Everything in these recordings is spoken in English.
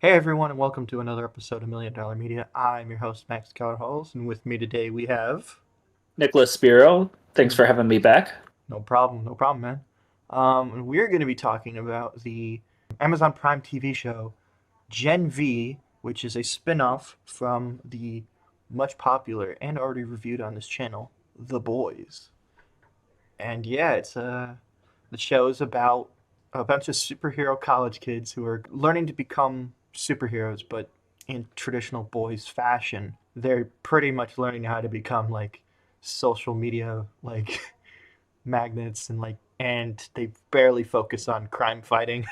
Hey everyone, and welcome to another episode of Million Dollar Media. I'm your host, Max Halls, and with me today we have. Nicholas Spiro, thanks Mhm. for having me back. No problem, man. And we're going to be talking about the Amazon Prime TV show Gen V, which is a spin off from the much popular and already reviewed on this channel, The Boys. And yeah, the show is about a bunch of superhero college kids who are learning to become superheroes, but in traditional boys fashion. They're pretty much learning how to become like social media magnets and they barely focus on crime fighting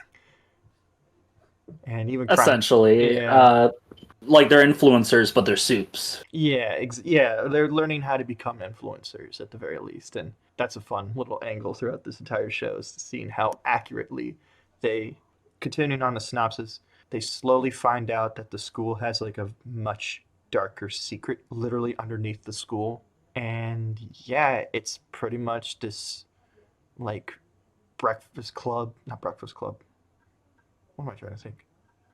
and even crime. Essentially, Yeah. like they're influencers, but they're soups. Yeah, they're learning how to become influencers at the very least, and that's a fun little angle throughout this entire show, is seeing how accurately they, continuing on the synopsis, they slowly find out that the school has like a much darker secret literally underneath the school, and yeah, it's pretty much this like breakfast club, not breakfast club. What am I trying to think?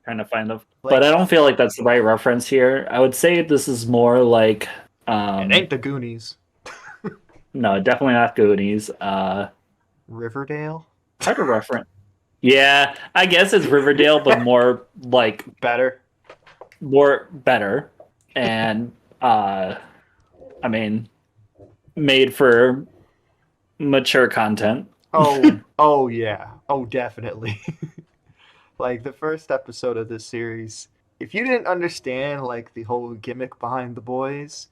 Kind of find of, but Like, I don't feel like that's the right reference here. I would say this is more like, it ain't the Goonies. no, definitely not Goonies. Riverdale. Hard to reference. Yeah, I guess it's Riverdale, but more like Better. more better, and I mean, made for mature content. Oh yeah. Oh, definitely. Like the first episode of this series, if you didn't understand like the whole gimmick behind the boys,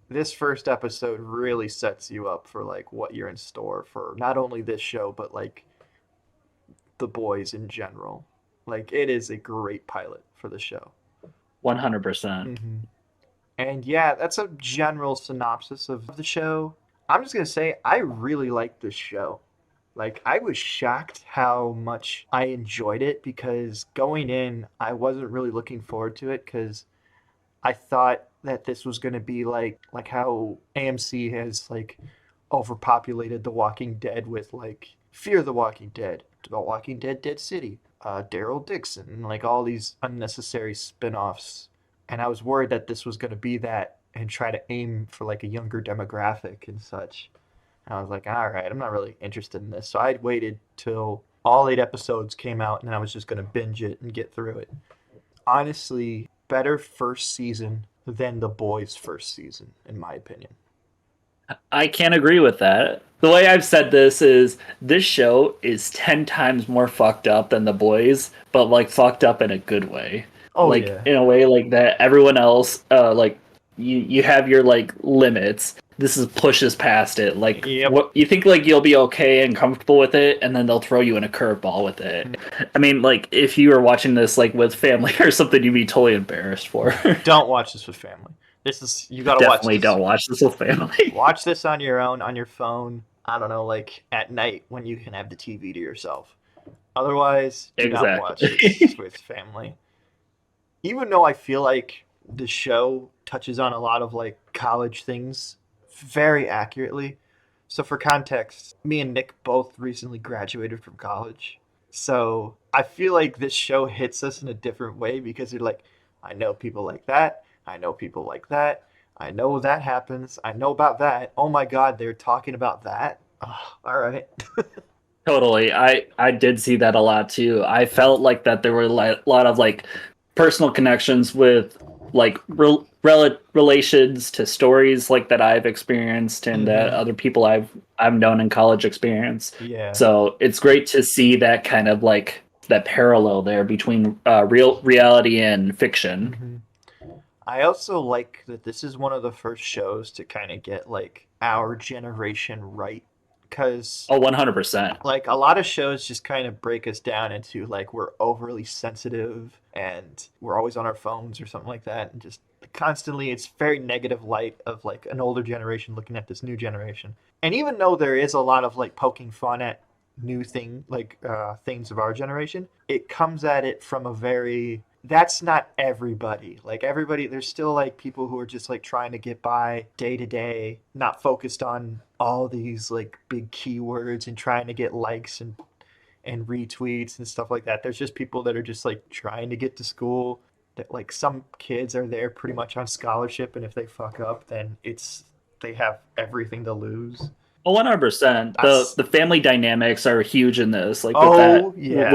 this first episode really sets you up for like what you're in store for not only this show but like the boys in general. Like it is a great pilot for the show. 100%. hmm And yeah, that's a general synopsis of the show. I'm just gonna say I really like this show. Like I was shocked how much I enjoyed it because going in, I wasn't really looking forward to it because I thought that this was gonna be like how AMC has like overpopulated The Walking Dead with like Fear the Walking Dead, The Walking Dead, Dead City, Daryl Dixon, and like all these unnecessary spin-offs. And I was worried that this was gonna be that and try to aim for like a younger demographic and such. And I was like, all right, I'm not really interested in this. So I waited till all 8 episodes came out and I was just going to binge it and get through it. Honestly, better first season than The Boys' first season, in my opinion. I can't agree with that. The way I've said this show is 10 times more fucked up than The Boys, but like fucked up in a good way. Oh, Like yeah. in a way like that everyone else like you have your like limits. This is pushes past it. Like Yep. what you think like you'll be okay and comfortable with it and then they'll throw you in a curveball with it. I mean like if you were watching this like with family or something you'd be totally embarrassed for. Don't watch this with family. You got to watch Definitely this. don't watch this with family. Watch this on your own, on your phone. I don't know, like at night when you can have the TV to yourself. Otherwise, do not watch this Exactly. with family. Even though I feel like the show touches on a lot of like college things very accurately. So for context, me and Nick both recently graduated from college. So I feel like this show hits us in a different way because you're like, I know people like that. I know people like that. I know that happens. I know about that. Oh my God, they're talking about that. Oh, all right. Totally. I did see that a lot too. I felt like that there were a lot of like personal connections with like relations to stories like that I've experienced and that hmm other people I've known in college experience. Yeah. So it's great to see that kind of like that parallel there between real reality and fiction. hmm I also like that this is one of the first shows to kind of get like our generation right. Because Oh, 100%. like a lot of shows just kind of break us down into like we're overly sensitive and we're always on our phones or something like that. And just constantly, it's very negative light of like an older generation looking at this new generation. And even though there is a lot of like poking fun at things of our generation, it comes at it from a very that's not everybody. Like everybody, there's still like people who are just like trying to get by day to day, not focused on all these like big keywords and trying to get likes and retweets and stuff like that. There's just people that are just like trying to get to school. That like some kids are there pretty much on scholarship, and if they fuck up, then they have everything to lose. 100%. The That's the family dynamics are huge in this. Like with oh that, yeah.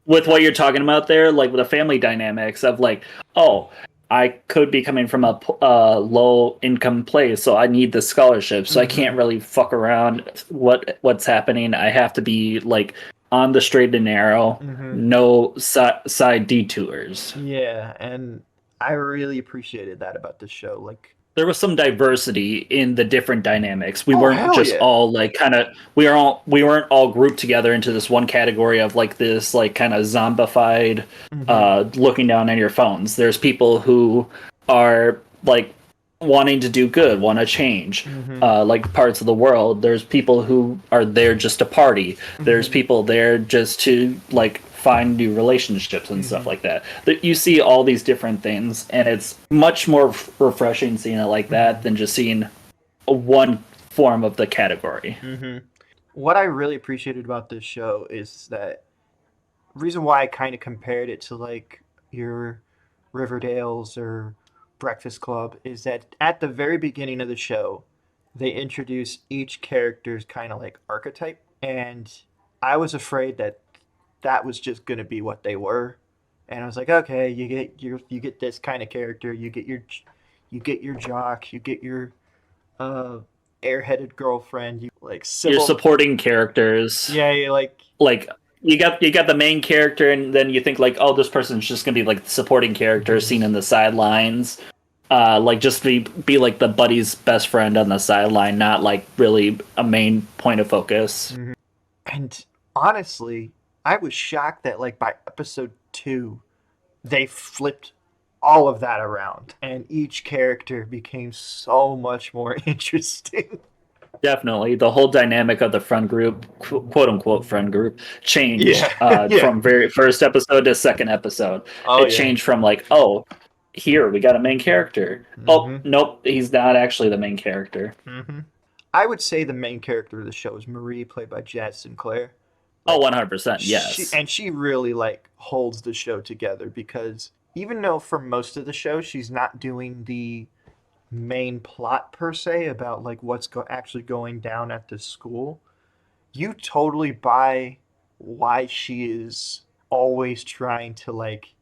with what you're talking about there, like with the family dynamics of like, oh, I could be coming from a low income place, so I need the scholarship. So I can't Hmm. really fuck around what's happening. I have to be like on the straight and narrow, Hmm. no side detours. Yeah, and I really appreciated that about this show. Like, There was some diversity in the different dynamics. We oh weren't hell just yeah. all like kind of we weren't all grouped together into this one category of like this like kind of zombified Hmm. looking down on your phones. There's people who are like wanting to do good, want to change Hmm. like parts of the world. There's people who are there just to party. There's Hmm. people there just to like find new relationships and stuff Hmm. like that. That you see all these different things, and it's much more refreshing seeing it like that Hmm. than just seeing one form of the category. Hmm. What I really appreciated about this show is that reason why I kind of compared it to like your Riverdale's or Breakfast Club is that at the very beginning of the show, they introduce each character's kind of like archetype, and I was afraid that that was just gonna be what they were, and I was like, okay, you get this kind of character, you get your jock, you get your uh airheaded girlfriend, you like You're civil, supporting characters, yeah, you like like you got the main character, and then you think like, oh, this person's just gonna be like the supporting character mhm, seen in the sidelines. Like just be like the buddy's best friend on the sideline, not like really a main point of focus. mhm. And honestly, I was shocked that like by episode 2 they flipped all of that around and each character became so much more interesting. Definitely, the whole dynamic of the friend group, quote unquote friend group, changed Yeah. Yeah. from very first episode to second episode. Oh It yeah. changed from like, oh, here we got a main character. Oh, Mhm. nope, he's not actually the main character. Mhm. I would say the main character of the show is Marie, played by Jazz Sinclair. Oh, Like 100%, yes. she really like holds the show together because even though for most of the show she's not doing the main plot per se about like what's actually going down at this school, you totally buy why she is always trying to like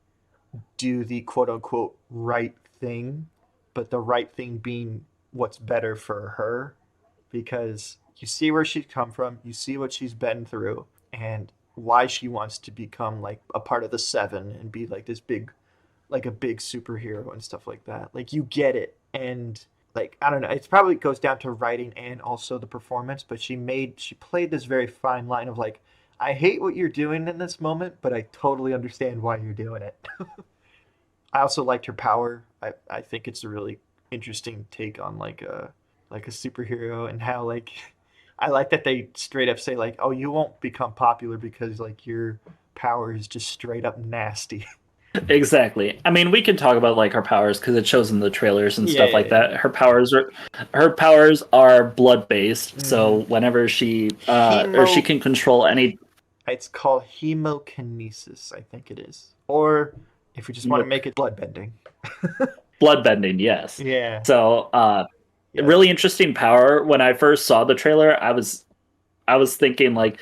do the quote unquote right thing, but the right thing being what's better for her because you see where she's come from, you see what she's been through, and why she wants to become like a part of the Seven and be like this big, like a big superhero and stuff like that. Like you get it, and like I don't know, it probably goes down to writing and also the performance. But she played this very fine line of like, I hate what you're doing in this moment, but I totally understand why you're doing it. I also liked her power. I think it's a really interesting take on like a superhero and how like I like that they straight up say like, oh, you won't become popular because like your power is just straight up nasty. Exactly. I mean, we can talk about like her powers because it shows in the trailers and Yeah, stuff yeah, like yeah. that. Her powers are blood based, Mm-hmm. so whenever she or she Hemo. can control any It's called hemokinesis, I think it is. Or if we just want to make it bloodbending. bloodbending, yes. Yeah. So, Yep. really interesting power. When I first saw the trailer, I was thinking like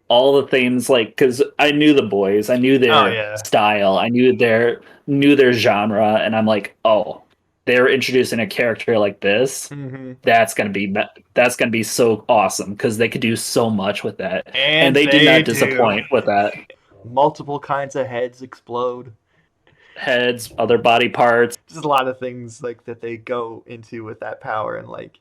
all the things like because I knew the boys, I knew Oh their yeah. style, I knew their genre, and I'm like, oh, they're introducing a character like this. Mm-hmm. That's gonna be so awesome because they could do so much with that, and And they did they not do. disappoint with that. Multiple kinds of heads explode. Heads, other body parts. Just a lot of things like that they go into with that power and like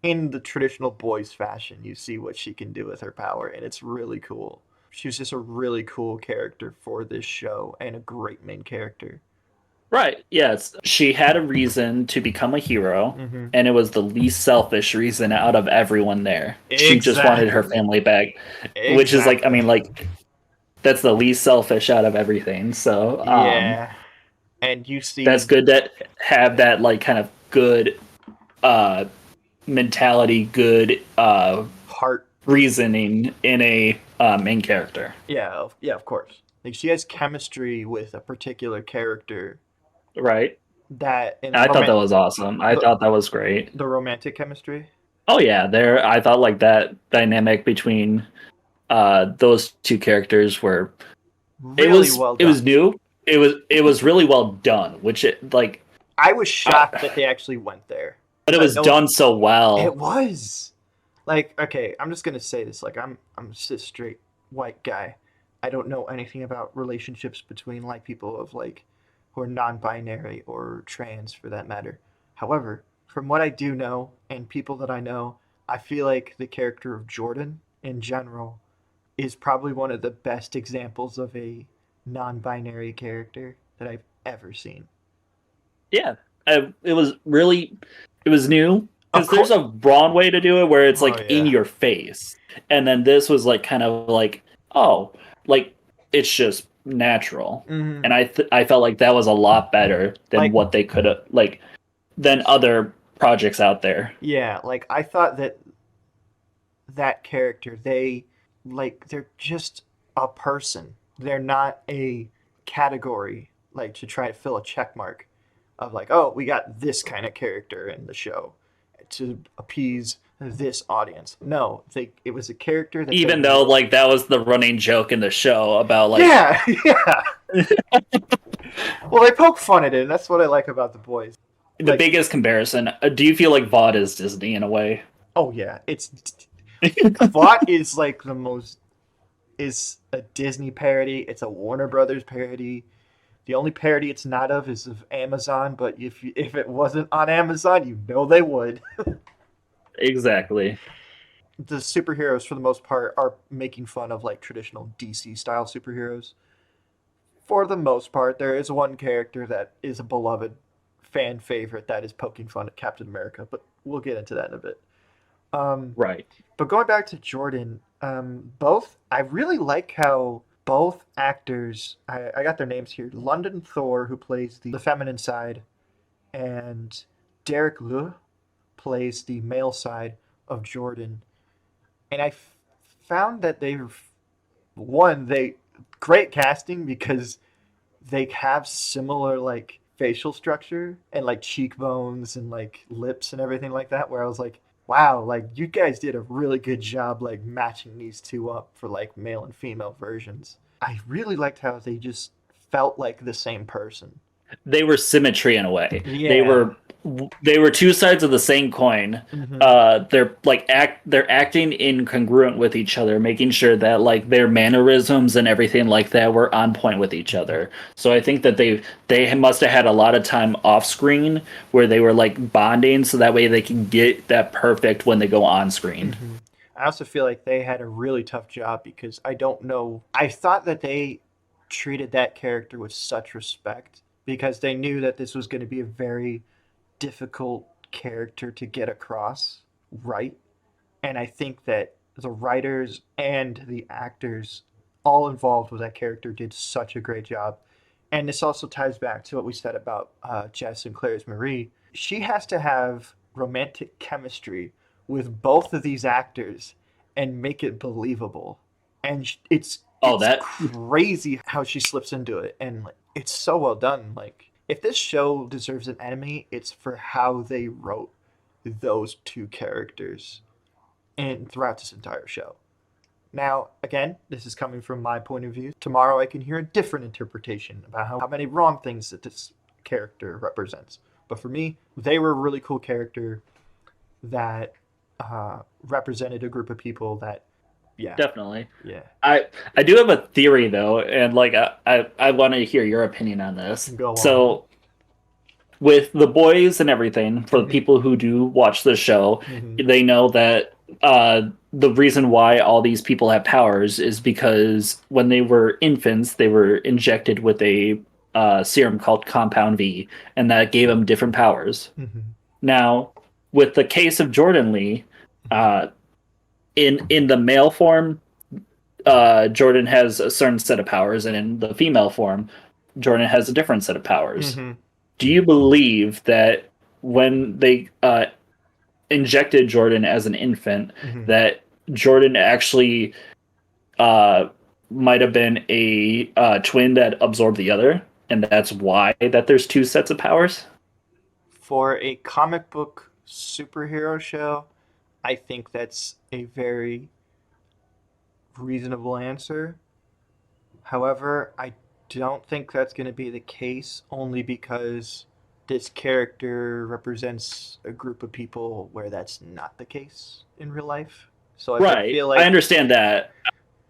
in the traditional boys fashion you see what she can do with her power and it's really cool. She was just a really cool character for this show and a great main character. Right. Yes. She had a reason to become a hero, Mm-hmm. and it was the least selfish reason out of everyone there. She just wanted her Exactly. family back, which is like, I Exactly. mean, like, that's the least selfish out of everything. So, Yeah. And you that's see good to have that, like, kind of good uh, mentality, good heart. reasoning in a main character. Yeah, of course. Like she has chemistry with a particular character Right. that in I thought that was awesome. I the thought that was great. the romantic chemistry. Oh yeah, there. I thought like that dynamic between those two characters were Really well it was done. new. It was really well done, which it like I was shocked that they actually went there but because it I was know done so it well. was. Like, okay, I'm just gonna say this. Like, I'm just a straight white guy. I don't know anything about relationships between like people of like who are non-binary or trans for that matter. However, from what I do know and people that I know, I feel like the character of Jordan in general is probably one of the best examples of a non-binary character that I've ever seen. Yeah, it was really it was new Of because there's course. a broad way to do it where it's Oh like in yeah. your face, and then this was like kind of like oh like it's just natural, Hmm. and I felt like that was a lot better than Like, what they could have like than other projects out there. yeah, like I thought that that character, they're just a person. They're not a category like to try to fill a check mark of like, oh, we got this kind of character in the show to appease this audience. No, it was a character that they Even though wrote. like that was the running joke in the show about like Yeah, yeah. Well, they poke fun at it, and that's what I like about the boys. the Like, biggest comparison. Do you feel like VOD is Disney in a way? oh yeah, it's Vought is like the most is a Disney parody. It's a Warner Brothers parody. The only parody it's not of is of Amazon, but if it wasn't on Amazon, you know they would. Exactly. The superheroes, for the most part, are making fun of like traditional DC style superheroes. For the most part, there is one character that is a beloved fan favorite that is poking fun at Captain America, but we'll get into that in a bit. Um, Right. But going back to Jordan, both I really like how both actors I got their names here. London Thor, who plays the feminine side, and Derek Liu plays the male side of Jordan. And found that they great casting because they have similar like facial structure and like cheekbones and like lips and everything like that. Where I was like, wow, like you guys did a really good job like matching these two up for like male and female versions. I really liked how they just felt like the same person. They were symmetry in a way. Yeah. They were two sides of the same coin. Hmm. They're acting incongruent with each other, making sure that like their mannerisms and everything like that were on point with each other. So I think that they must have had a lot of time off screen where they were like bonding, so that way they can get that perfect when they go on screen. Hmm. I also feel like they had a really tough job because I don't know. I thought that they treated that character with such respect because they knew that this was going to be a very difficult character to get across right. And I think that the writers and the actors all involved with that character did such a great job. And this also ties back to what we said about Jess and Claire's Marie. She has to have romantic chemistry with both of these actors and make it believable. And Oh, it's that crazy how she slips into it, and like, it's so well done. Like if this show deserves an enemy, it's for how they wrote those two characters and throughout this entire show. Now, again, this is coming from my point of view. Tomorrow I can hear a different interpretation about how many wrong things that this character represents. But for me, they were a really cool character that represented a group of people that, yeah, definitely. yeah. I do have a theory though, and like I want to hear your opinion on this. Go on. So with the boys and everything, for the Hmm. people who do watch the show, Hmm. they know that the reason why all these people have powers is because when they were infants, they were injected with a serum called Compound V, and that gave them different powers. Hmm. Now, with the case of Jordan Lee, uh, in the male form, Jordan has a certain set of powers, and in the female form, Jordan has a different set of powers. Hmm. Do you believe that when they injected Jordan as an infant, Hmm. that Jordan actually uh, might have been a twin that absorbed the other, and that's why that there's two sets of powers. For a comic book superhero show, I think that's a very reasonable answer. However, I don't think that's going to be the case only because this character represents a group of people where that's not the case in real life. So I Right. feel I like understand that.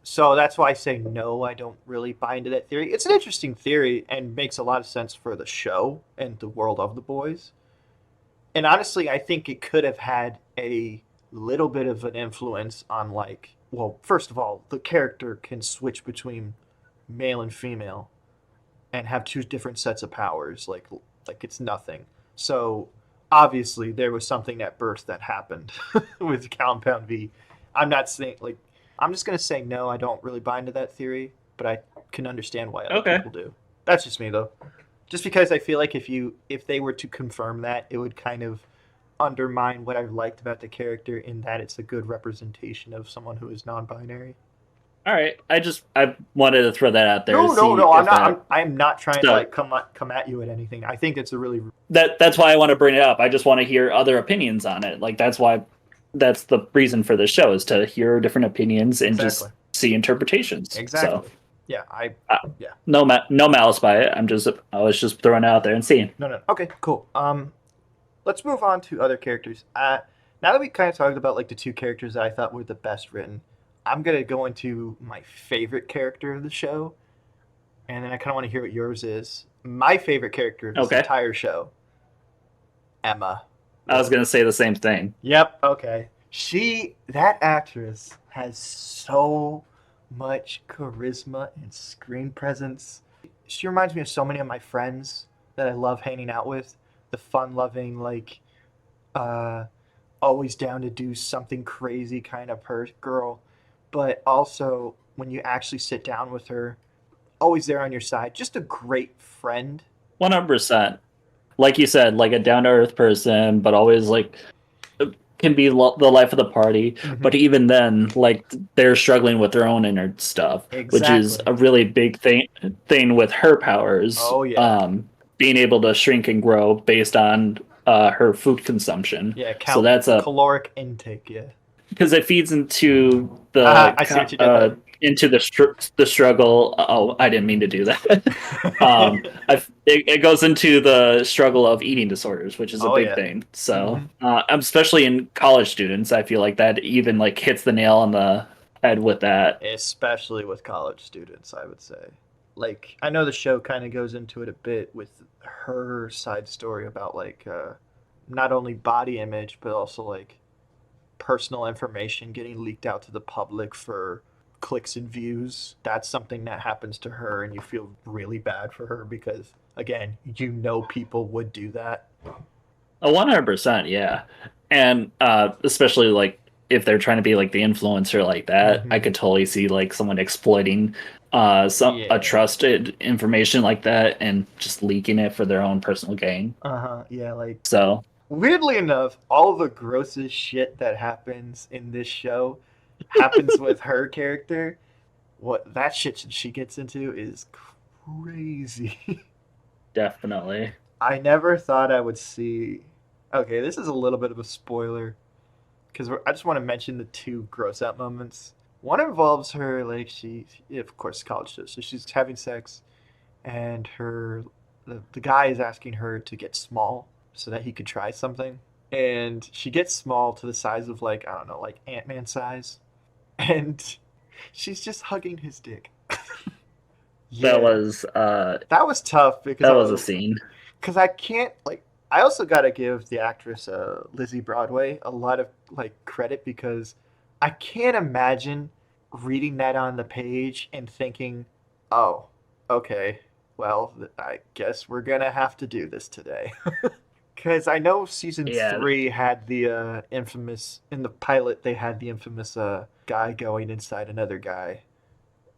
so that's why I say no, I don't really buy into that theory. It's an interesting theory and makes a lot of sense for the show and the world of the boys. And honestly, I think it could have had a little bit of an influence on like, well, first of all, the character can switch between male and female and have two different sets of powers like it's nothing. So obviously there was something that burst that happened with Compound V. I'm not saying like I'm just gonna say no, I don't really buy into that theory, but I can understand why other Okay. people do. That's just me though. Just because I feel like if they were to confirm that, it would kind of undermine what I liked about the character in that it's a good representation of someone who is non-binary. All right. I wanted to throw that out there to No, no, see no. I'm if not. that. I'm not trying to So like come at you at anything. I think it's a really that's why I want to bring it up. I just want to hear other opinions on it. Like that's the reason for this show is to hear different opinions and just exactly, see interpretations. So exactly. Yeah, uh, yeah. no malice by it. I was just throwing it out there and seeing. No, no. Okay, cool. Let's move on to other characters. Now that we kind of talked about like the two characters that I thought were the best written, I'm gonna go into my favorite character of the show, and then I kind of want to hear what yours is. My favorite character of this Okay. entire show, Emma. I was gonna say the same thing. Yep. Okay. That actress has so much charisma and screen presence. She reminds me of so many of my friends that I love hanging out with. The fun-loving, like, uh, always down to do something crazy kind of girl. But also, when you actually sit down with her, always there on your side. Just a great friend. 100%. Like you said, like a down to earth person, but always like can be the life of the party. Mm-hmm. But even then, like they're struggling with their own inner stuff, which is Exactly. a really big thing with her powers. Oh yeah. Being able to shrink and grow based on her food consumption. Yeah. So Count that's a caloric intake. Yeah. because it feeds into I see what you did there. into the struggle. Oh, I didn't mean to do that. It goes into the struggle of eating disorders, which is a Oh big yeah. thing. So, Mm-hmm. especially in college students, I feel like that even like hits the nail on the head with that. Especially with college students, I would say. Like, I know the show kind of goes into it a bit with her side story about like not only body image but also like personal information getting leaked out to the public for clicks and views. That's something that happens to her, and you feel really bad for her because, again, you know people would do that. 100%, yeah, and especially like if they're trying to be like the influencer like that, I Mm-hmm. could totally see like someone exploiting some a Yeah. trusted information like that and just leaking it for their own personal gain. Uh huh. Yeah. Like, So weirdly enough, all the grossest shit that happens in this show happens with her character. What that shit she gets into is crazy. definitely, I never thought I would see. Okay, this is a little bit of a spoiler because I just want to mention the two gross out moments. One involves her, like of course, college show, so she's having sex, and the guy is asking her to get small so that he could try something, and she gets small to the size of like I don't know, like Ant-Man size, and she's just hugging his dick. that Yeah, was that was tough that was a scene. because I can't like. I also got to give the actress Lizzie Broadway a lot of like credit because I can't imagine reading that on the page and thinking, "Oh, okay, well, I guess we're gonna have to do this today." Because I know season Yeah, 3 had the infamous in the pilot they had the infamous guy going inside another guy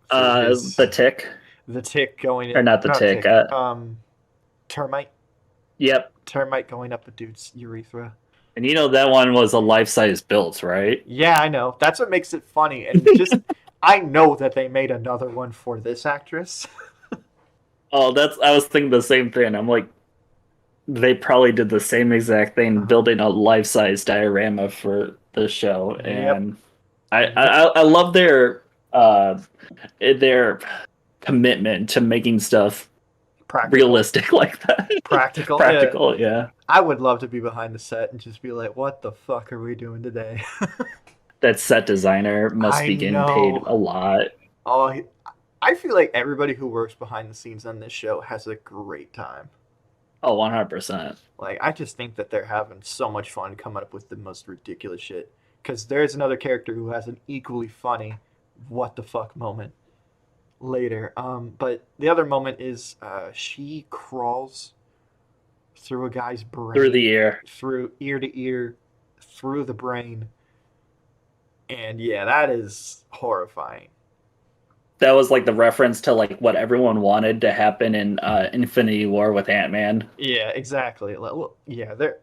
through the his tick the tick going or in not the not tick. tick termite Yep. termite going up a dude's urethra. And you know that one was a life-size built, right? Yeah, I know. That's what makes it funny. And just, I know that they made another one for this actress. Oh, that's I was thinking the same thing. I'm like, they probably did the same exact thing, Uh-huh. building a life-size diorama for the show, Yep. and I And this, I love uh their commitment to making stuff practical. realistic like that. Practical. Yeah. Practical, yeah. I would love to be behind the set and just be like, what the fuck are we doing today? That set designer must I be getting paid know. a lot. Oh, I feel like everybody who works behind the scenes on this show has a great time. Oh, 100%. Like, I just think that they're having so much fun coming up with the most ridiculous shit. Because there's another character who has an equally funny what the fuck moment later. But the other moment is she crawls through a guy's Through the brain, year. through ear to ear, through the brain. And yeah, that is horrifying. That was like the reference to like what everyone wanted to happen in Infinity War with Ant-Man. Yeah, exactly. Well, yeah, there.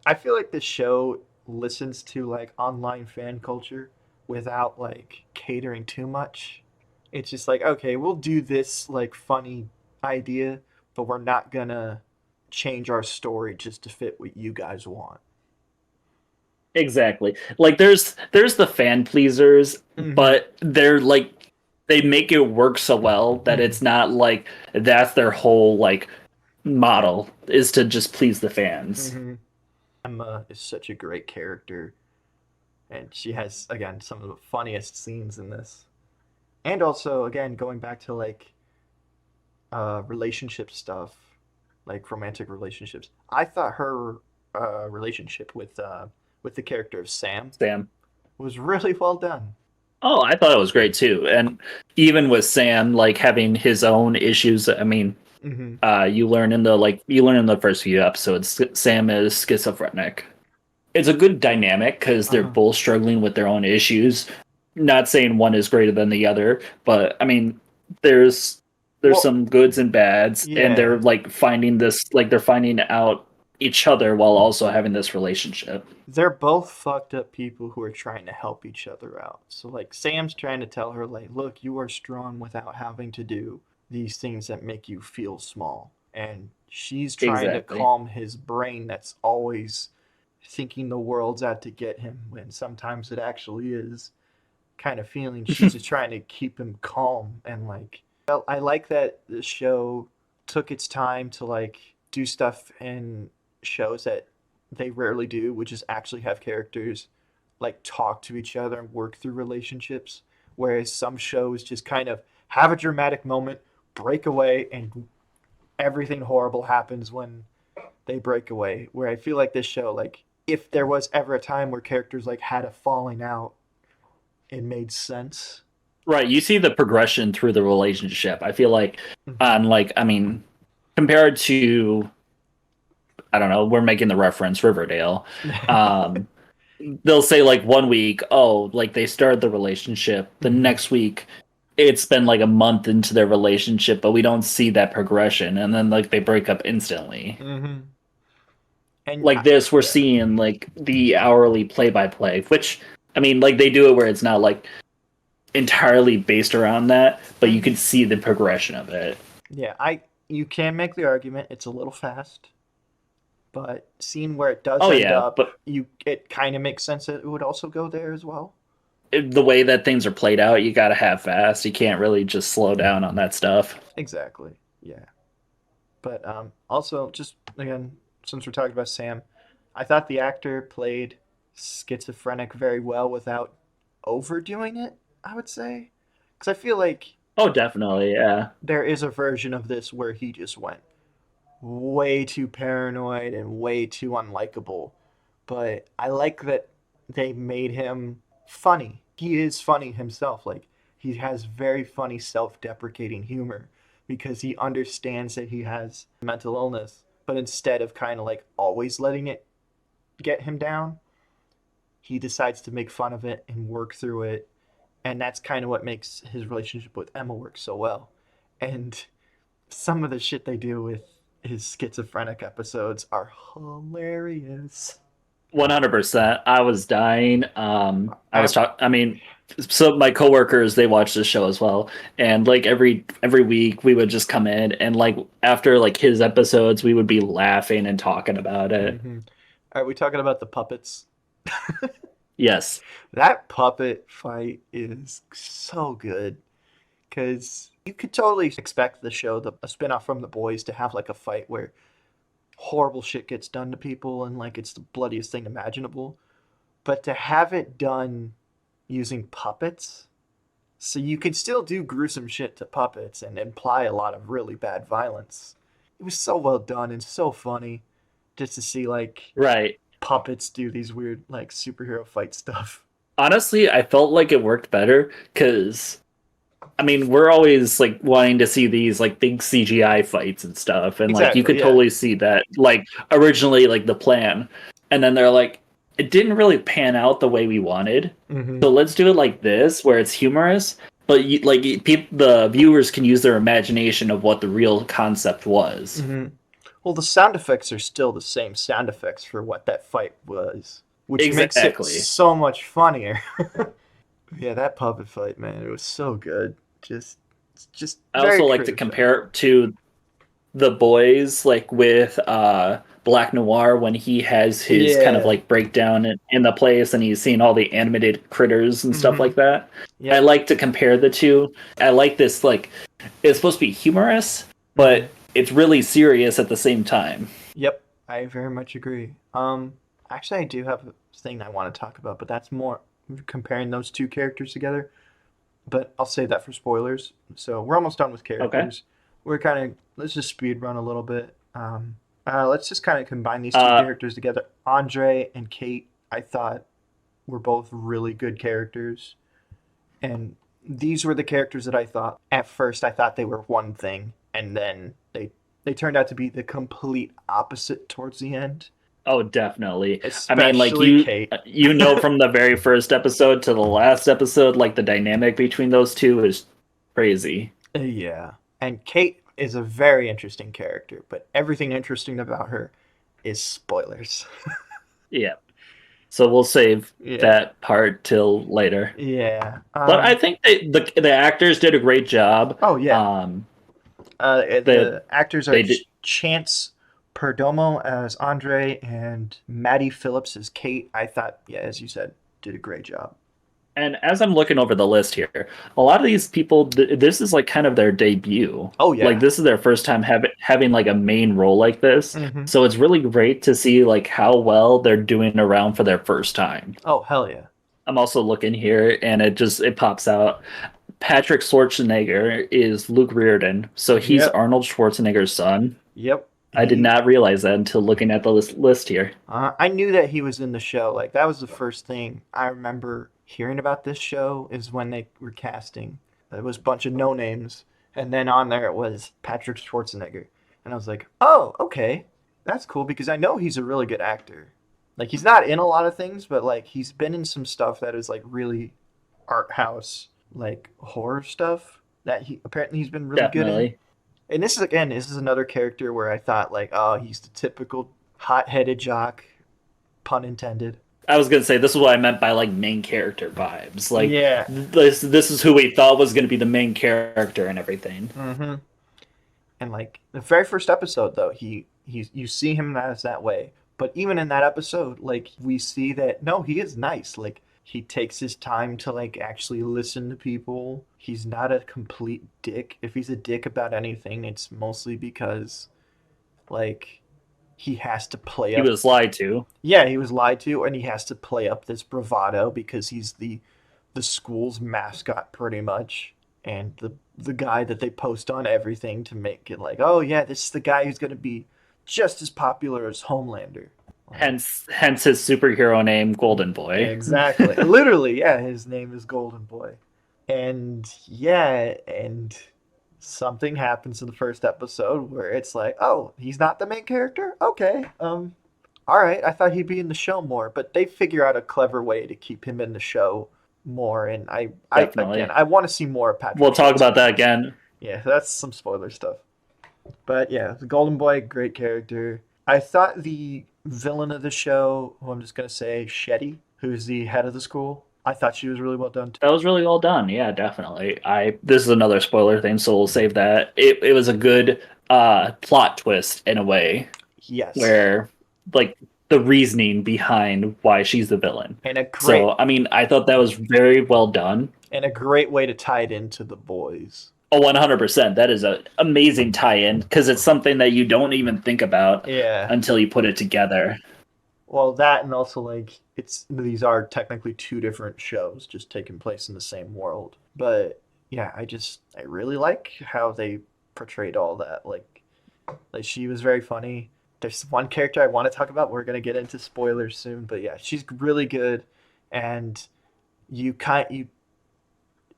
I feel like this show listens to like online fan culture without like catering too much. It's just like, okay, we'll do this like funny idea, but we're not gonna change our story just to fit what you guys want. Exactly. Like there's the fan pleasers, Mm-hmm. but they're like they make it work so well that Mm-hmm. it's not like that's their whole like model is to just please the fans. Mm-hmm. Emma is such a great character, and she has again some of the funniest scenes in this. And also, again, going back to like relationship stuff, like romantic relationships. I thought her relationship with the character of Sam Sam. was really well done. Oh, I thought it was great too. And even with Sam like having his own issues, I mean, Mm-hmm. you learn in the first few episodes Sam is schizophrenic. It's a good dynamic because they're Uh-huh. both struggling with their own issues. Not saying one is greater than the other, but I mean, there's there's Well, some goods and bads, and they're yeah, like finding this, like they're finding out each other while also having this relationship. they're both fucked up people who are trying to help each other out. So like Sam's trying to tell her like, look, you are strong without having to do these things that make you feel small. And she's trying to Exactly. calm his brain that's always thinking the world's out to get him when sometimes it actually is kind of feeling. She's just trying to keep him calm and like I like that the show took its time to like do stuff in shows that they rarely do, which is actually have characters like talk to each other and work through relationships. Whereas some shows just kind of have a dramatic moment, break away, and everything horrible happens when they break away. Where I feel like this show, like if there was ever a time where characters like had a falling out, it made sense. Right. You see the progression through the relationship. I feel like Mm-hmm. on like I mean, compared to I don't know, we're making the reference Riverdale. Um, they'll say like one week, oh, like they started the relationship. The Mm-hmm. next week, it's been like a month into their relationship, but we don't see that progression, and then like they break up instantly. Mm-hmm. And Like this, we're yeah, seeing like the hourly play by play, which I mean, like they do it where it's not like entirely based around that, but you mm-hmm. can see the progression of it. Yeah, I you can make the argument it's a little fast, but seeing where it does Oh end yeah, up, but you it kind of makes sense that it would also go there as well. the way that things are played out, you got to have fast. You can't really just slow down on that stuff. Exactly. Yeah. But also just again, since we're talking about Sam, I thought the actor played schizophrenic very well without overdoing it, I would say. Cuz I feel like Oh, definitely, yeah. there is a version of this where he just went way too paranoid and way too unlikable. But I like that they made him funny. He is funny himself. Like he has very funny self-deprecating humor because he understands that he has mental illness, but instead of kind of like always letting it get him down, he decides to make fun of it and work through it. And that's kind of what makes his relationship with Emma work so well. And some of the shit they do with his schizophrenic episodes are hilarious. 100%. I was dying. I was I talking. I mean, so my coworkers they watch this show as well, and like every week we would just come in and like after like his episodes we would be laughing and talking about it. hmm Are we talking about the puppets? Yes. That puppet fight is so good because you could totally expect the show, a spinoff from The Boys, to have like a fight where horrible shit gets done to people and like it's the bloodiest thing imaginable. But to have it done using puppets, so you can still do gruesome shit to puppets and imply a lot of really bad violence. It was so well done and so funny just to see like Right. puppets do these weird like superhero fight stuff. Honestly, I felt like it worked better because I mean, we're always like wanting to see these like big CGI fights and stuff, and like you Exactly, could yeah. totally see that like originally like the plan, and then they're like, it didn't really pan out the way we wanted, hmm so let's do it like this where it's humorous, but the viewers can use their imagination of what the real concept was. hmm Well, the sound effects are still the same sound effects for what that fight was, which makes it Exactly. so much funnier. Yeah, that puppet fight, man, it was so good. Just, just I very also like to creative job. compare it to the boys like with Black Noir when he has his kind of Yeah. like breakdown in the place and he's seeing all the animated critters and stuff hmm like that. I Yep. like to compare the two. I like this like it's supposed to be humorous, hmm but it's really serious at the same time. Yep. I very much agree. Actually, I do have a thing I want to talk about, but that's more comparing those two characters together. But I'll save that for spoilers. So we're almost done with Okay. characters. We're kind of let's just speed run a little bit. Let's just kind of combine these two Uh characters together. Andre and Kate, I thought were both really good characters, and these were the characters that I thought at first I thought they were one thing, and then they turned out to be the complete opposite towards the end. oh, definitely. I mean like Especially Kate. you know from the very first episode to the last episode like the dynamic between those two is crazy. Yeah. And Kate is a very interesting character, but everything interesting about her is spoilers. Yeah. So we'll save Yeah. that part till later. Yeah. But I think the actors did a great job. Oh yeah. Um, the The actors are they did, Chance Perdomo as Andre and Maddie Phillips as Kate. I thought, yeah, as you said, did a great job. and as I'm looking over the list here, a lot of these people, this is like kind of their debut. Oh Like yeah. this is their first time having like a main role like this. hmm So it's really great to see like how well they're doing around for their first time. Oh hell yeah. I'm also looking here, and it pops out. Patrick Schwarzenegger is Luke Reardon, so he's Yep. Arnold Schwarzenegger's son. Yep. I did He. not realize that until looking at the list here. I knew that he was in the show. Like that was the first thing I remember hearing about this show is when they were casting. It was a bunch of no names, and then on there it was Patrick Schwarzenegger, and I was like, oh, okay, that's cool because I know he's a really good actor. Like he's not in a lot of things, but like he's been in some stuff that is like really art house, like horror stuff that he apparently he's been really good in. Definitely. And this is another character where I thought like, oh, he's the typical hot-headed jock, pun intended. I was gonna say this is what I meant by like main character vibes. Like Yeah. this is who we thought was gonna be the main character and everything. Mm-hmm. And like the very first episode, though, he's you see him as that way. But even in that episode, like we see that no, he is nice. Like he takes his time to like actually listen to people. He's not a complete dick. If he's a dick about anything, it's mostly because like he has to play He up. was lied to. Yeah, he was lied to, and he has to play up this bravado because he's the school's mascot pretty much, and the guy that they post on everything to make it like, oh yeah, this is the guy who's gonna be just as popular as Homelander. Like, Hence his superhero name, Golden Boy. exactly, literally, yeah, his name is Golden Boy, and yeah, and something happens in the first episode where it's like, oh, he's not the main character. Okay, all right, I thought he'd be in the show more, but they figure out a clever way to keep him in the show more. And I again, Definitely. I want to see more of Patrick We'll talk about that Schwarzenegger. again. Yeah, that's some spoiler stuff. But yeah, the Golden Boy, great character. I thought the villain of the show, who I'm just gonna say Shetty, who's the head of the school. I thought she was really well done too. That was really well done. Yeah, definitely. I This is another spoiler thing, so we'll save that. It was a good plot twist in a way Yes, where like the reasoning behind why she's the villain. and So I mean, I thought that was very well done. a great way to tie it into the boys. Oh, 100%. That is an amazing tie-in because it's something that you don't even think about Yeah. until you put it together. Well, that and also like these are technically two different shows just taking place in the same world. But yeah, I really like how they portrayed all that. Like she was very funny. There's one character I want to talk about. We're gonna get into spoilers soon, but yeah, she's really good, and you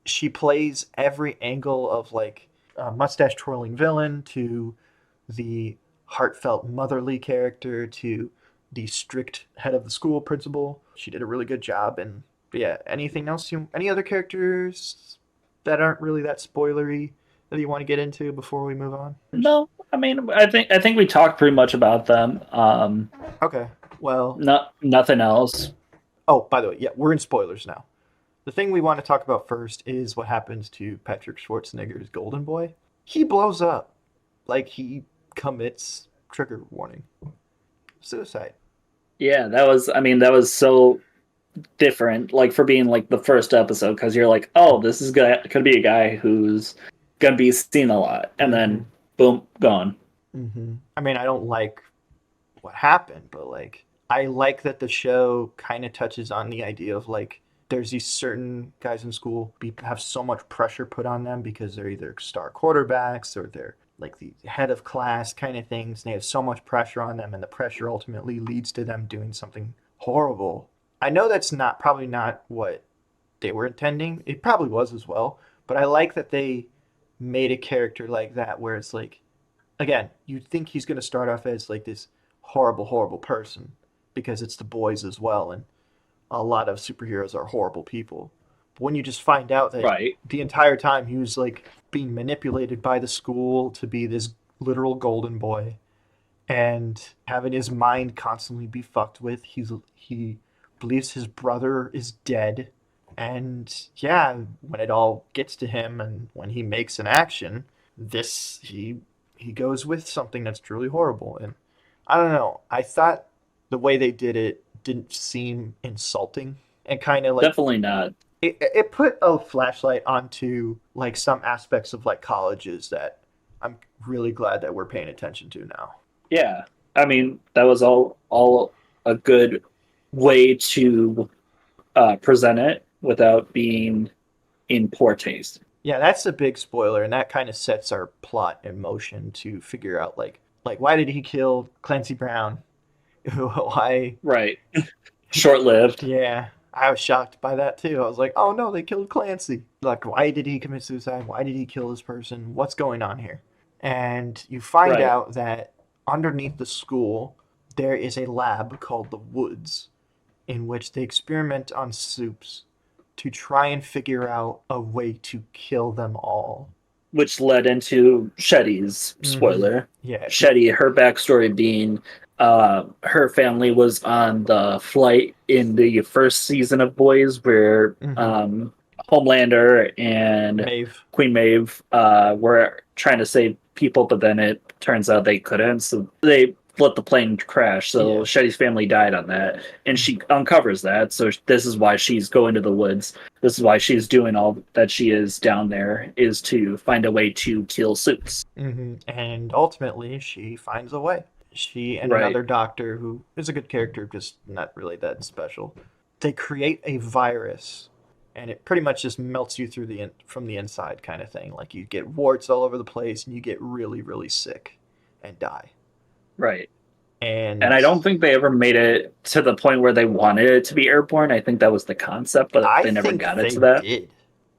she plays every angle of like a mustache twirling villain to the heartfelt motherly character to the strict head of the school principal. She did a really good job. And but yeah, anything else any other characters that aren't really that spoilery that you want to get into before we move on? No, I mean, I think we talked pretty much about them. Okay. Well, Nothing else. oh, by the way, yeah, we're in spoilers now. The thing we want to talk about first is what happens to Patrick Schwarzenegger's Golden Boy. He blows up. Like he commits trigger warning. Suicide. Yeah, that was. I mean, that was so different. Like for being like the first episode, because you're like, oh, this is gonna be a guy who's gonna be seen a lot, and then boom, gone. I mean, I don't like what happened, but like I like that the show kind of touches on the idea of like there's these certain guys in school have so much pressure put on them because they're either star quarterbacks or they're like the head of class kind of things. And they have so much pressure on them, and the pressure ultimately leads to them doing something horrible. I know that's not probably not what they were intending. It probably was as well, but I like that they made a character like that where it's like again, you'd think he's going to start off as like this horrible, horrible person because it's the boys as well, and a lot of superheroes are horrible people. But when you just find out that Right. the entire time he was like being manipulated by the school to be this literal golden boy and having his mind constantly be fucked with, he believes his brother is dead. And yeah, when it all gets to him and when he makes an action, this he goes with something that's truly horrible. And I don't know. I thought the way they did it didn't seem insulting and kind of like Definitely not. it put a flashlight onto like some aspects of like colleges that I'm really glad that we're paying attention to now. Yeah. I mean, that was all a good way to present it without being in poor taste. Yeah, that's a big spoiler, and that kind of sets our plot in motion to figure out like why did he kill Clancy Brown? Why? Right. Short lived. Yeah, I was shocked by that too. I was like, oh no, they killed Clancy. Like, why did he commit suicide? Why did he kill this person? What's going on here? And you find Right. out that underneath the school there is a lab called the Woods, in which they experiment on soups to try and figure out a way to kill them all. Which led into Shetty's Mm-hmm. spoiler. Yeah. Shetty, her backstory being her family was on the flight in the first season of Boys where Mm-hmm. Homelander and Maeve. Queen Maeve were trying to save people, but then it turns out they couldn't. So they let the plane crash. So Yeah. Shetty's family died on that. And she uncovers that. So this is why she's going to the woods. This is why she's doing all that she is down there, is to find a way to kill Suits. Mm-hmm. And ultimately, she finds a way. She and Right. another doctor who is a good character, just not really that special. They create a virus, and it pretty much just melts you through from the inside, kind of thing. Like you get warts all over the place, and you get really, really sick, and die. Right. And And I don't think they ever made it to the point where they wanted it to be airborne. I think that was the concept, but I they never think got it they to that. did Did they?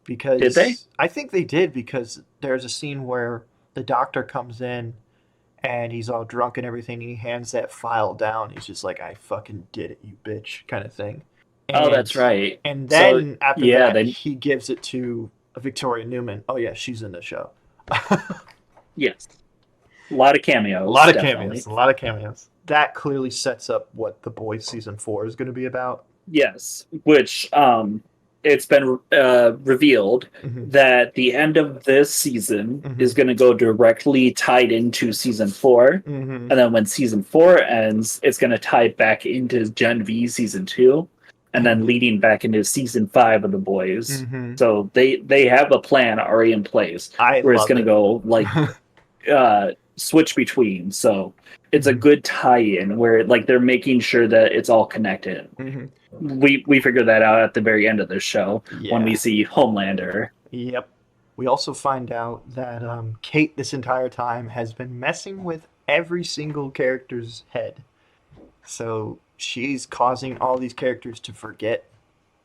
because I think they did because there's a scene where the doctor comes in and he's all drunk and everything, and he hands that file down. He's just like, "I fucking did it, you bitch," kind of thing. Oh, And that's right. and So then after yeah, that, they he gives it to Victoria Newman. Oh yeah, she's in the show. yes. A lot of A cameos, lot of definitely. cameos. A lot of cameos. That clearly sets up what The Boys season 4 is going to be about. Yes, which it's been revealed Mm-hmm. that the end of this season Mm-hmm. is going to go directly tied into season 4. Mm-hmm. And then when season 4 ends, it's going to tie back into Gen V season 2 and then And leading back into season 5 of The Boys. mm-hmm. So they have a plan already in place I where it's love going to it. go like switch between. So it's a Mm-hmm. good tie-in where like they're making sure that it's all connected. Mm-hmm. We figure that out at the very end of the show when we Yeah. see Homelander. Yep. We also find out that Kate this entire time has been messing with every single character's head. So she's causing all these characters to forget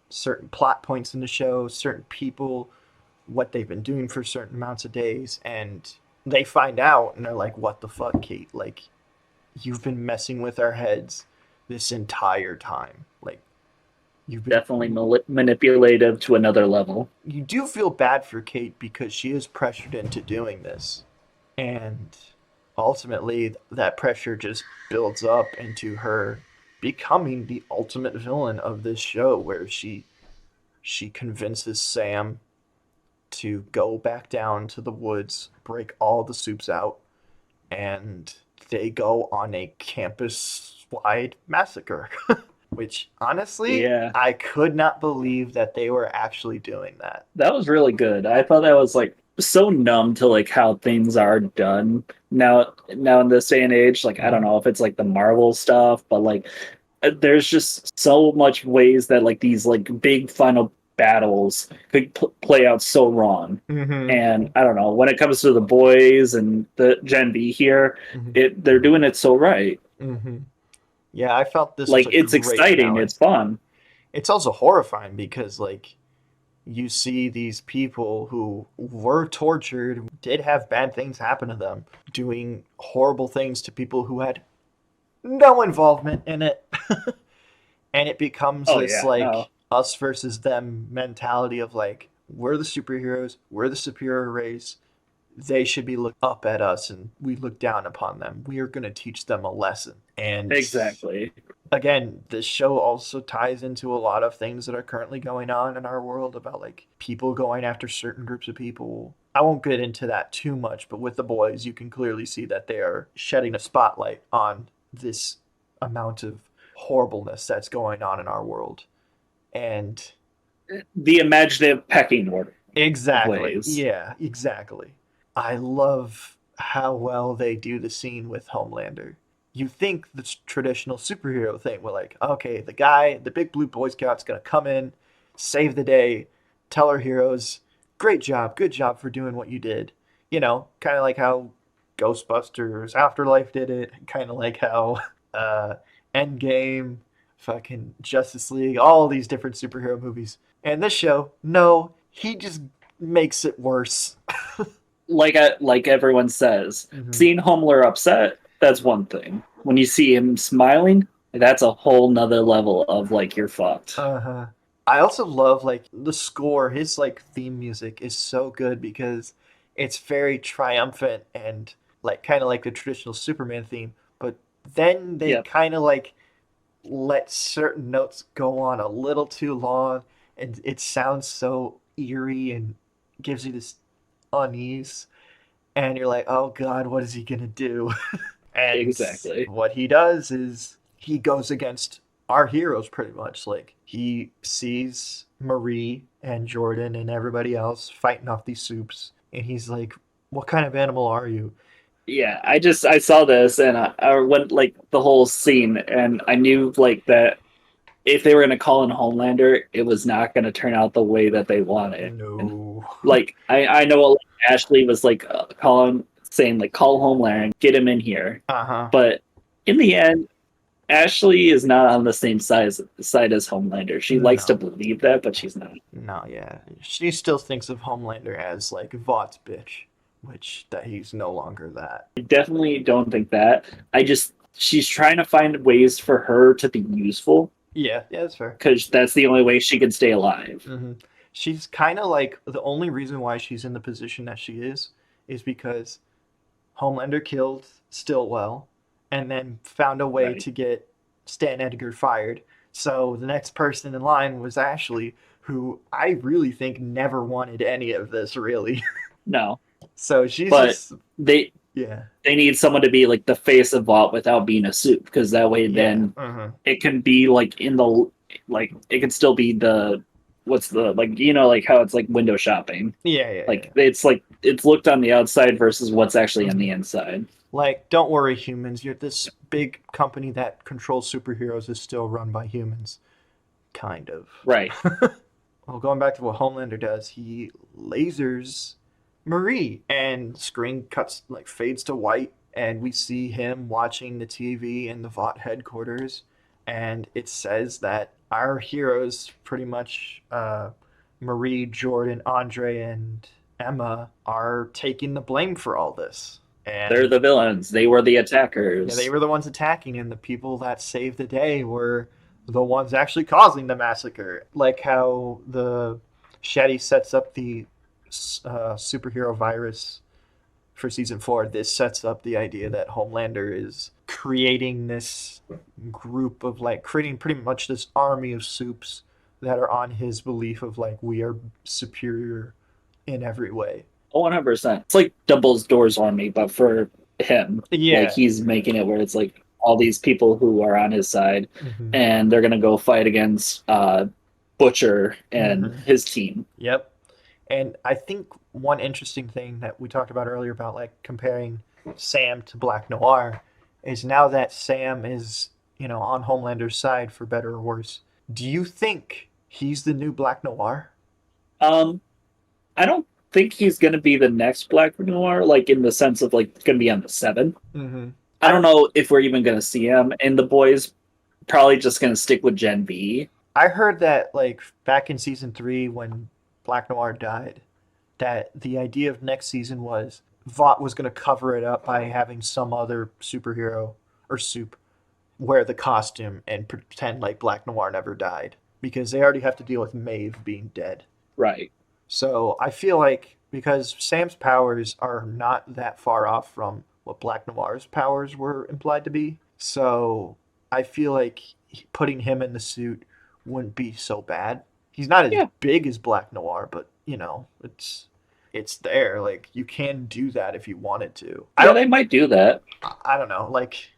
certain plot points in the show, certain people, what they've been doing for certain amounts of days, and they find out and they're like, "What the fuck, Kate? Like, you've been messing with our heads this entire time. Like, you've been." Definitely manipulative to another level. You do feel bad for Kate because she is pressured into doing this, and ultimately that pressure just builds up into her becoming the ultimate villain of this show, where she convinces Sam to go back down to the woods, break all the soups out, and they go on a campus wide massacre. Which, honestly, Yeah, I could not believe that they were actually doing that. that was really good. I thought that was like so numb to like how things are done now in this day and age. Like I don't Mm-hmm. know if it's like the Marvel stuff, but like there's just so much ways that like these like big final battles could play out so wrong. Mm-hmm. And I don't know when it comes to the boys and the Gen V here, Mm-hmm. they're doing it so right. Mm-hmm. Yeah, I felt this was Like a it's great exciting, finale. it's fun. It's also horrifying because, like, you see these people who were tortured, did have bad things happen to them, doing horrible things to people who had no involvement in it. And it becomes Oh this, yeah, no, like, us versus them mentality of, like, we're the superheroes, we're the superior race, they should be looked up at us, and we look down upon them. We are going to teach them a lesson. And exactly. again, this show also ties into a lot of things that are currently going on in our world about like people going after certain groups of people. I won't get into that too much, but with the boys, you can clearly see that they are shedding a spotlight on this amount of horribleness that's going on in our world. And The imaginative pecking order of exactly. ways. Yeah, exactly. I love how well they do the scene with Homelander. You think the traditional superhero thing, where like, okay, the guy, the big blue Boy Scout's gonna come in, save the day, tell our heroes, great job, good job for doing what you did. You know, kind of like how Ghostbusters Afterlife did it, kind of like how uh, Endgame, fucking Justice League, all these different superhero movies. And this show, no, he just makes it worse. Like everyone says, Mm-hmm. seeing Homeler upset, that's one thing. When you see him smiling, that's a whole nother level of like you're fucked. Uh-huh. I also love like the score. His like theme music is so good because it's very triumphant and like kind of like the traditional Superman theme, but then they Yep. kind of like let certain notes go on a little too long and it sounds so eerie and gives you this unease and you're like, "Oh god, what is he going to do?" And Exactly. what he does is he goes against our heroes pretty much. Like he sees Marie and Jordan and everybody else fighting off these soups, and he's like, "What kind of animal are you?" Yeah, I saw this and I went like the whole scene and I knew like that if they were gonna call in Homelander, it was not gonna turn out the way that they wanted. And No. like I know like, Ashley was like calling saying like call Homelander, get him in here, Uh huh. but in the end, Ashley is not on the same side as Homelander. She likes to No. believe that, but she's not. No. Yeah. She still thinks of Homelander as like Vaught's bitch, which that he's no longer that. I definitely don't think that. I just she's trying to find ways for her to be useful Yeah. Yeah, that's fair. because that's the only way she can stay alive. Hmm. She's kind of like the only reason why she's in the position that she is because Homelander killed Stillwell, and then found a way Right. to get Stan Edgar fired. So the next person in line was Ashley, who I really think never wanted any of this, really. No, So she's but just, they yeah, they need someone to be like the face of Vault without being a suit, because that way yeah, then it can be like in the like it can still be the what's the like like how it's like window shopping. yeah, yeah, yeah. Like it's looked on the outside versus what's actually on Mhm. the inside. Like, don't worry, humans. You're this big company that controls superheroes is still run by humans, kind of. Right. Well, going back to what Homelander does, he lasers Marie, and screen cuts like fades to white, and we see him watching the TV in the Vought headquarters, and it says that our heroes, pretty much Marie, Jordan, Andre, and Emma, are taking the blame for all this. They're And the villains. They were the yeah, they attackers. were the ones attacking, and the people that saved the day were the ones actually causing the massacre. Like how the Shetty sets up the superhero virus for season 4. This sets up the idea that Homelander is creating this group of like creating pretty much this army of soups that are on his belief of like we are superior in every way. 100%. It's like Dumbledore's Doors Army, but for him. Like Yeah. he's making it where it's like all these people who are on his side, Mm-hmm. and they're gonna go fight against Butcher and Mm-hmm. his team. Yep. And I think one interesting thing that we talked about earlier about like comparing Sam to Black Noir is now that Sam is, on Homelander's side for better or worse. Do you think he's the new Black Noir? Um, I don't think he's gonna be the next Black Noir, like in the sense of like gonna be on the seven. Mm-hmm. I don't know if we're even gonna see him. And the boys probably just gonna stick with Gen V. I heard that like back in season 3 when Black Noir died, that the idea of next season was Vought was going to cover it up by having some other superhero or soup wear the costume and pretend like Black Noir never died because they already have to deal with Maeve being dead. Right. So I feel like because Sam's powers are not that far off from what Black Noir's powers were implied to be, so I feel like putting him in the suit wouldn't be so bad. He's not as Yeah. big as Black Noir, but it's there. Like you can do that if you wanted to. Yeah, they might do that. I don't know. Like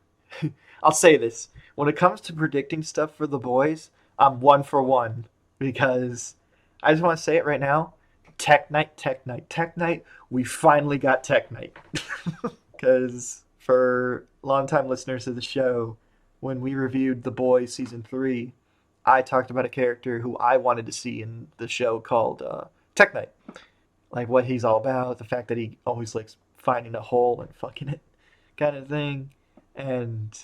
I'll say this: when it comes to predicting stuff for the boys, I'm 1 for 1 because I just want to say it right now. Tech Night, Tech Night, Tech Night. We finally got Tech Night. Because for longtime listeners of the show, when we reviewed The Boys season 3, I talked about a character who I wanted to see in the show called Tech Night. Like what he's all about, the fact that he always likes finding a hole and fucking it, kind of thing. And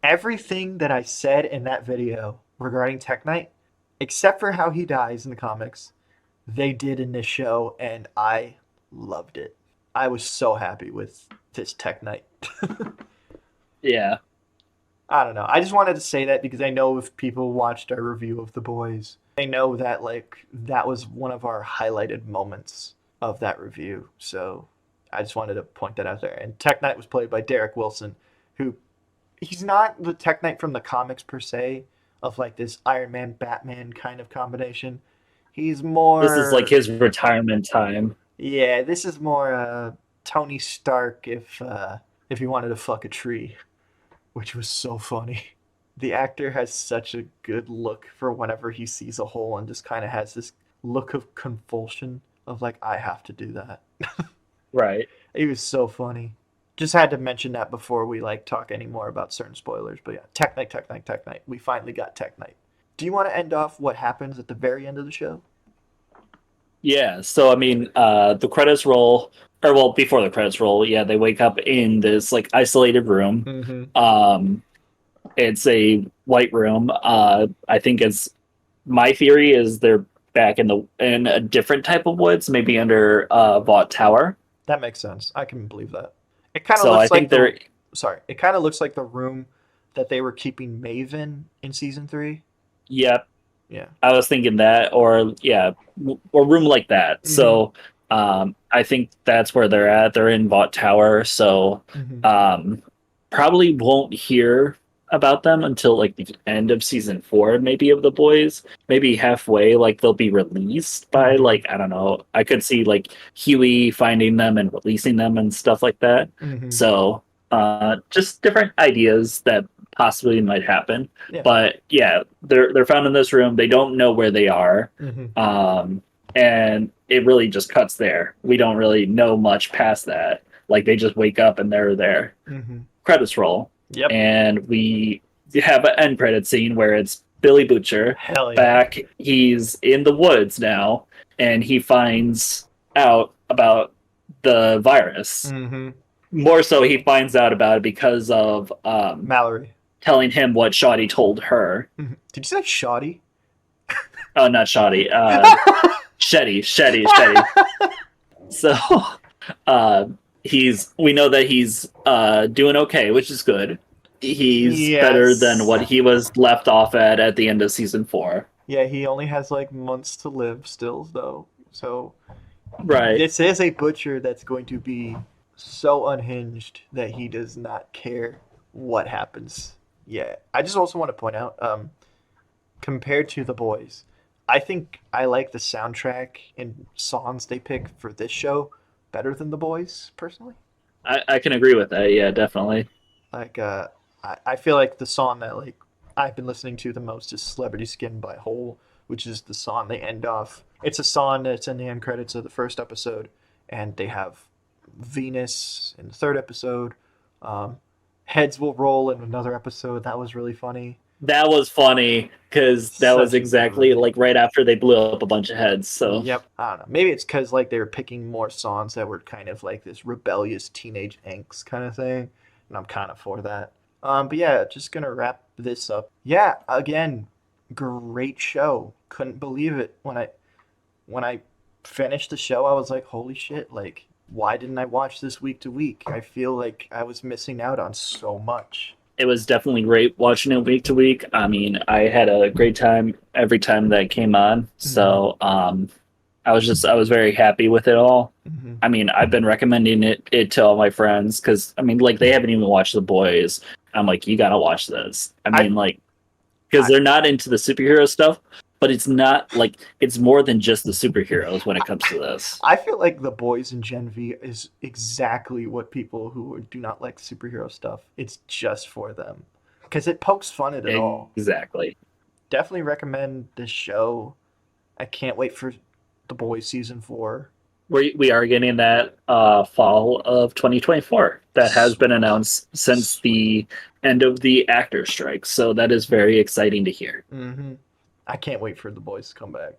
everything that I said in that video regarding Tech Knight, except for how he dies in the comics, they did in this show, and I loved it. I was so happy with this Tech Knight. Yeah. I don't know. I just wanted to say that because I know if people watched our review of The Boys, they know that like that was one of our highlighted moments of that review. So I just wanted to point that out there. And Tech Knight was played by Derek Wilson, who he's not the Tech Knight from the comics per se, of like this Iron Man Batman kind of combination. He's This is like more, his retirement time. yeah. This is more Tony Stark if he wanted to fuck a tree, which was so funny. The actor has such a good look for whenever he sees a hole and just kind of has this look of convulsion of like I have to do that. Right. He was so funny. Just had to mention that before we like talk any more about certain spoilers. But yeah, Tech Knight, Tech Knight, Tech Knight. We finally got Tech Knight. Do you want to end off what happens at the very end of the show? Yeah. So I mean, the credits roll, or well, before the credits roll, yeah, they wake up in this like isolated room. Mm-hmm. It's a white room. I think it's my theory is they're back in a different type of woods, maybe under Vought Tower. That makes sense. I can believe that. It kind of So I looks like think they're It kind of looks like the room that they were keeping Maven in season 3. yeah. Yeah. I was thinking that, or yeah, or room like that. Mm-hmm. So I think that's where they're at. They're in Vought Tower, so Hmm. um, probably won't hear about them until like the end of season 4, maybe of the boys. Maybe halfway, like they'll be released by Hmm. like I don't know. I could see like Huey finding them and releasing them and stuff like that. Hmm. So just different ideas that possibly might happen. Yeah. But yeah, they're found in this room. They don't know where they are. Hmm. Um, and it really just cuts there. We don't really know much past that. Like they just wake up and they're there. Hmm. Credits roll, Yep. and we have an end credit scene where it's Billy Butcher Hell yeah. back. He's in the woods now, and he finds out about the virus. Hmm. More so, he finds out about it because of Mallory. telling him what Shoddy told her. Mhm. Did you say shoddy? Oh, not Shoddy. Shetty. So uh, we know that he's doing okay, which is good. He's better than Yes. what he was left off at the end of season 4. Yeah, he only has like months to live still, though. So Right. this is a butcher that's going to be so unhinged that he does not care what happens. Yeah, I just also want to point out, compared to the boys, I think I like the soundtrack and songs they pick for this show better than the boys, personally. I can agree with that. Yeah, definitely. Like, I feel like the song that like I've been listening to the most is "Celebrity Skin" by Hole, which is the song they end off. It's a song that's in the end credits of the first episode, and they have Venus in the third episode. Um, Heads will roll in another episode. That was really funny. That was funny because that was Such a good exactly one. like right after they blew up a bunch of heads. So Yep. I don't know. Maybe it's because like they were picking more songs that were kind of like this rebellious teenage angst kind of thing, and I'm kind of for that. But yeah, just gonna wrap this up. Yeah, again, great show. Couldn't believe it when I finished the show. I was like, holy shit! Like, why didn't I watch this week to week? I feel like I was missing out on so much. it was definitely great watching it week to week. I mean, I had a great time every time that came on. Hmm. So I was very happy with it all. Hmm. I mean, I've been recommending it to all my friends because I mean, like they haven't even watched The Boys. I'm like, you gotta watch this. I I, mean, like because I they're not into the superhero stuff, but it's not like it's more than just the superheroes when it comes to this. I feel like The Boys in Gen V is exactly what people who do not like superhero stuff, it's just for them. Because it pokes fun at it all. Exactly. Definitely recommend this show. I can't wait for The Boys season 4. We are getting that fall of 2024. That has been announced since the end of the actor strike. So that is very exciting to hear. Hmm. I can't wait for The Boys to come back.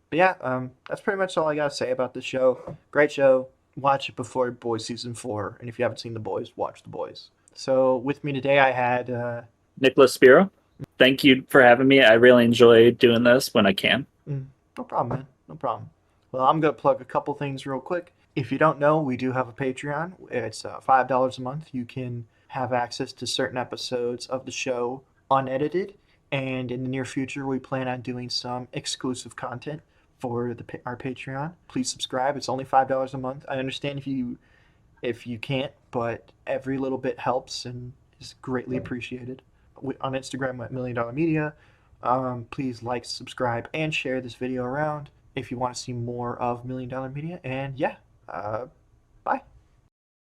But yeah, that's pretty much all I gotta say about this show. Great show. Watch it before Boys season 4. And if you haven't seen The Boys, watch The Boys. So with me today, I had Nicholas Spiro, thank you for having me. I really enjoy doing this when I can. no problem, man. No problem. Well, I'm going to plug a couple things real quick. If you don't know, we do have a Patreon. It's $5 a month. You can have access to certain episodes of the show unedited. And in the near future, we plan on doing some exclusive content for our Patreon. Please subscribe. It's only $5 a month. I understand if you can't, but every little bit helps and is greatly appreciated. On Instagram at Million Dollar Media. Please like, subscribe, and share this video around if you want to see more of Million Dollar Media. And yeah,